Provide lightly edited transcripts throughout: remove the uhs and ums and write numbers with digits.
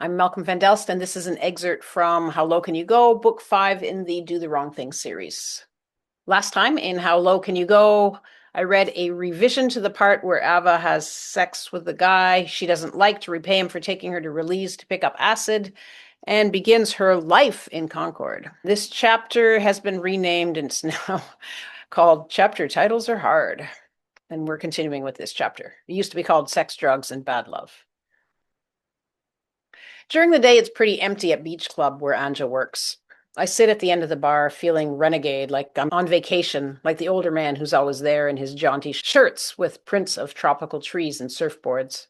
I'm Malcolm Van Delst, and this is an excerpt from How Low Can You Go, Book 5 in the Do the Wrong Thing series. Last time in How Low Can You Go, I read a revision to the part where Ava has sex with the guy she doesn't like to repay him for taking her to Release to pick up acid, and begins her life in Concord. This chapter has been renamed and it's now called Chapter Titles Are Hard. And we're continuing with this chapter. It used to be called Sex, Drugs, and Bad Love. During the day, it's pretty empty at Beach Club where Anja works. I sit at the end of the bar feeling renegade, like I'm on vacation, like the older man who's always there in his jaunty shirts with prints of tropical trees and surfboards.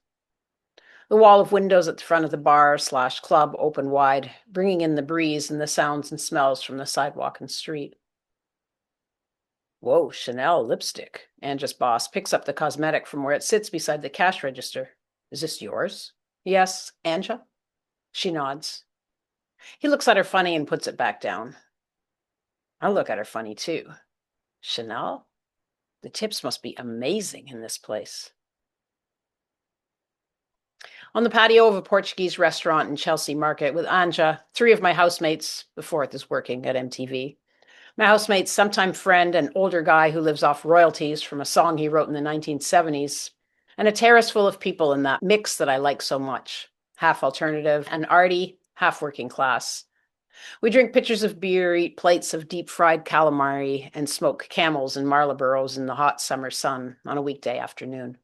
The wall of windows at the front of the bar/club open wide, bringing in the breeze and the sounds and smells from the sidewalk and street. Whoa, Chanel lipstick. Anja's boss picks up the cosmetic from where it sits beside the cash register. Is this yours? Yes, Anja? She nods. He looks at her funny and puts it back down. I look at her funny too. Chanel? The tips must be amazing in this place. On the patio of a Portuguese restaurant in Chelsea Market with Anja, 3 of my housemates, the 4th is working at MTV. My housemate's sometime friend, an older guy who lives off royalties from a song he wrote in the 1970s, and a terrace full of people in that mix that I like so much. Half alternative and arty, half working class. We drink pitchers of beer, eat plates of deep-fried calamari, and smoke Camels and Marlboros in the hot summer sun on a weekday afternoon.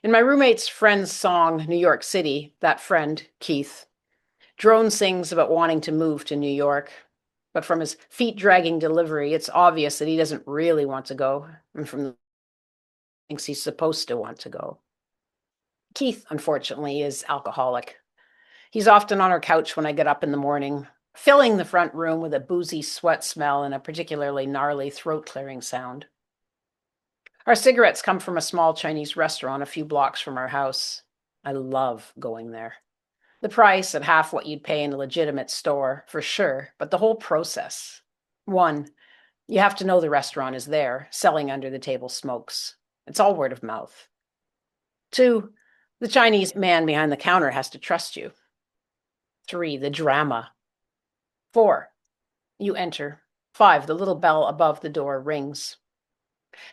In my roommate's friend's song, New York City, that friend, Keith, drone sings about wanting to move to New York, but from his feet-dragging delivery, it's obvious that he doesn't really want to go, and from the thinks he's supposed to want to go. Keith, unfortunately, is alcoholic. He's often on our couch when I get up in the morning, filling the front room with a boozy sweat smell and a particularly gnarly throat-clearing sound. Our cigarettes come from a small Chinese restaurant a few blocks from our house. I love going there. The price at half what you'd pay in a legitimate store, for sure, but the whole process. 1, you have to know the restaurant is there, selling under the table smokes. It's all word of mouth. 2, the Chinese man behind the counter has to trust you. 3, the drama. 4, you enter. 5, the little bell above the door rings.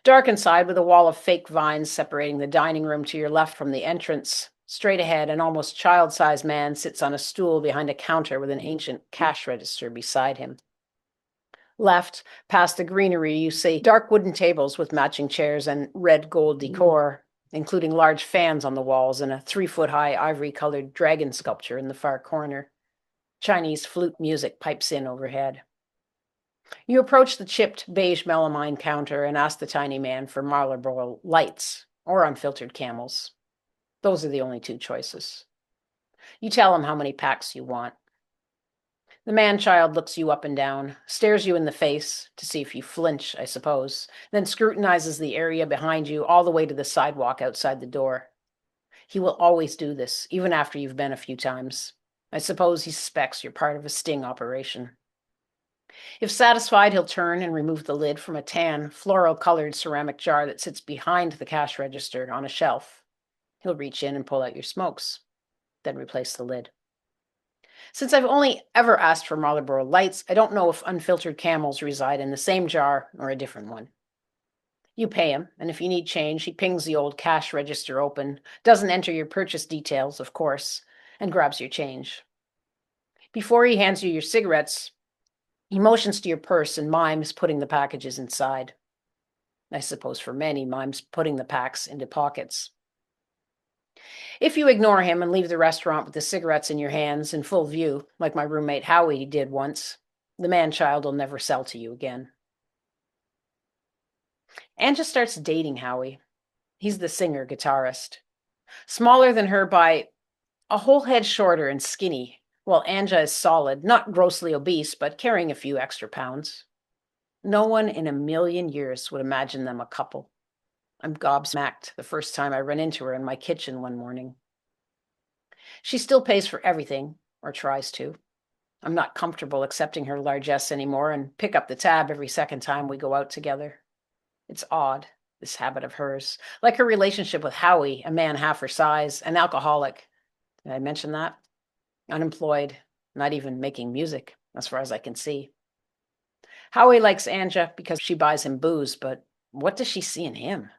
Dark inside, with a wall of fake vines separating the dining room to your left from the entrance. Straight ahead, an almost child-sized man sits on a stool behind a counter with an ancient cash register beside him. Left, past the greenery, you see dark wooden tables with matching chairs and red gold decor, including large fans on the walls and a 3-foot-high ivory-colored dragon sculpture in the far corner. Chinese flute music pipes in overhead. You approach the chipped beige melamine counter and ask the tiny man for Marlboro lights or unfiltered Camels. Those are the only 2 choices. You tell him how many packs you want. The man-child looks you up and down, stares you in the face to see if you flinch, I suppose, then scrutinizes the area behind you all the way to the sidewalk outside the door. He will always do this, even after you've been a few times. I suppose he suspects you're part of a sting operation. If satisfied, he'll turn and remove the lid from a tan, floral-colored ceramic jar that sits behind the cash register on a shelf. He'll reach in and pull out your smokes, then replace the lid. Since I've only ever asked for Marlboro lights, I don't know if unfiltered Camels reside in the same jar or a different one. You pay him, and if you need change, he pings the old cash register open, doesn't enter your purchase details, of course, and grabs your change. Before he hands you your cigarettes, he motions to your purse and mimes putting the packages inside. I suppose for many, mimes putting the packs into pockets. If you ignore him and leave the restaurant with the cigarettes in your hands in full view, like my roommate Howie did once, the man-child will never sell to you again. Anja starts dating Howie. He's the singer-guitarist. Smaller than her by a whole head shorter and skinny, while Anja is solid, not grossly obese, but carrying a few extra pounds. No one in a million years would imagine them a couple. I'm gobsmacked the first time I run into her in my kitchen one morning. She still pays for everything, or tries to. I'm not comfortable accepting her largesse anymore and pick up the tab every second time we go out together. It's odd, this habit of hers, like her relationship with Howie, a man half her size, an alcoholic. Did I mention that? Unemployed, not even making music, as far as I can see. Howie likes Anja because she buys him booze, but what does she see in him?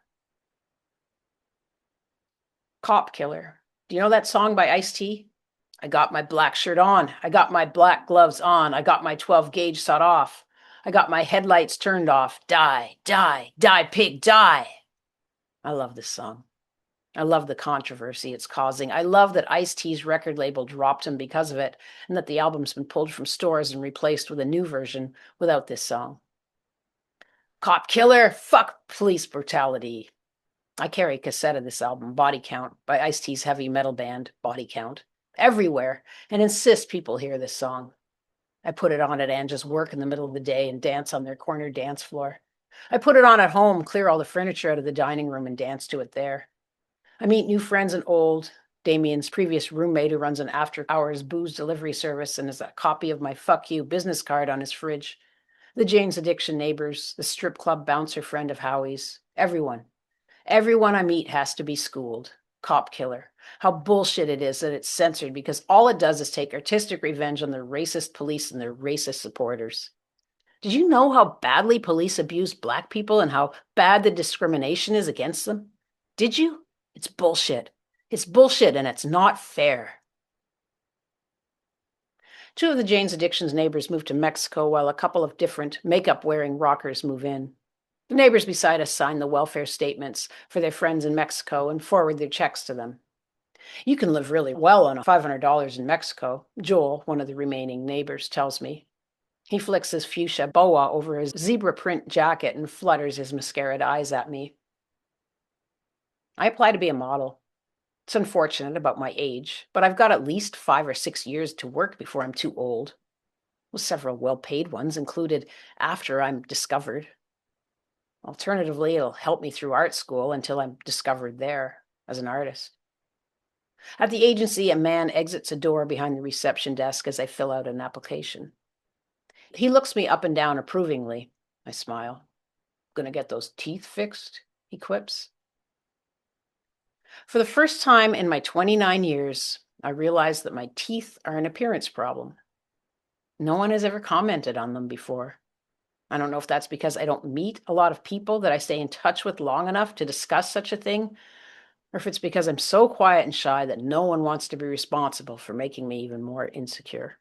Cop Killer. Do you know that song by Ice-T? I got my black shirt on. I got my black gloves on. I got my 12 gauge set off. I got my headlights turned off. Die, die, die, pig, die. I love this song. I love the controversy it's causing. I love that Ice-T's record label dropped him because of it, and that the album's been pulled from stores and replaced with a new version without this song. Cop Killer, fuck police brutality. I carry a cassette of this album, Body Count, by Ice-T's heavy metal band, Body Count, everywhere, and insist people hear this song. I put it on at Anja's work in the middle of the day and dance on their corner dance floor. I put it on at home, clear all the furniture out of the dining room and dance to it there. I meet new friends and old. Damien's previous roommate who runs an after-hours booze delivery service and has a copy of my fuck you business card on his fridge. The Jane's Addiction neighbors, the strip club bouncer friend of Howie's. Everyone. Everyone I meet has to be schooled. Cop Killer. How bullshit it is that it's censored because all it does is take artistic revenge on the racist police and their racist supporters. Did you know how badly police abuse black people and how bad the discrimination is against them? Did you? It's bullshit. It's bullshit and it's not fair. Two of the Jane's Addiction's neighbors moved to Mexico while a couple of different makeup-wearing rockers move in. The neighbors beside us sign the welfare statements for their friends in Mexico and forward their checks to them. You can live really well on $500 in Mexico, Joel, one of the remaining neighbors, tells me. He flicks his fuchsia boa over his zebra print jacket and flutters his mascaraed eyes at me. I apply to be a model. It's unfortunate about my age, but I've got at least 5 or 6 years to work before I'm too old. With several well-paid ones included after I'm discovered. Alternatively, it'll help me through art school until I'm discovered there as an artist. At the agency, a man exits a door behind the reception desk as I fill out an application. He looks me up and down approvingly. I smile. Gonna get those teeth fixed? He quips. For the first time in my 29 years, I realize that my teeth are an appearance problem. No one has ever commented on them before. I don't know if that's because I don't meet a lot of people that I stay in touch with long enough to discuss such a thing, or if it's because I'm so quiet and shy that no one wants to be responsible for making me even more insecure.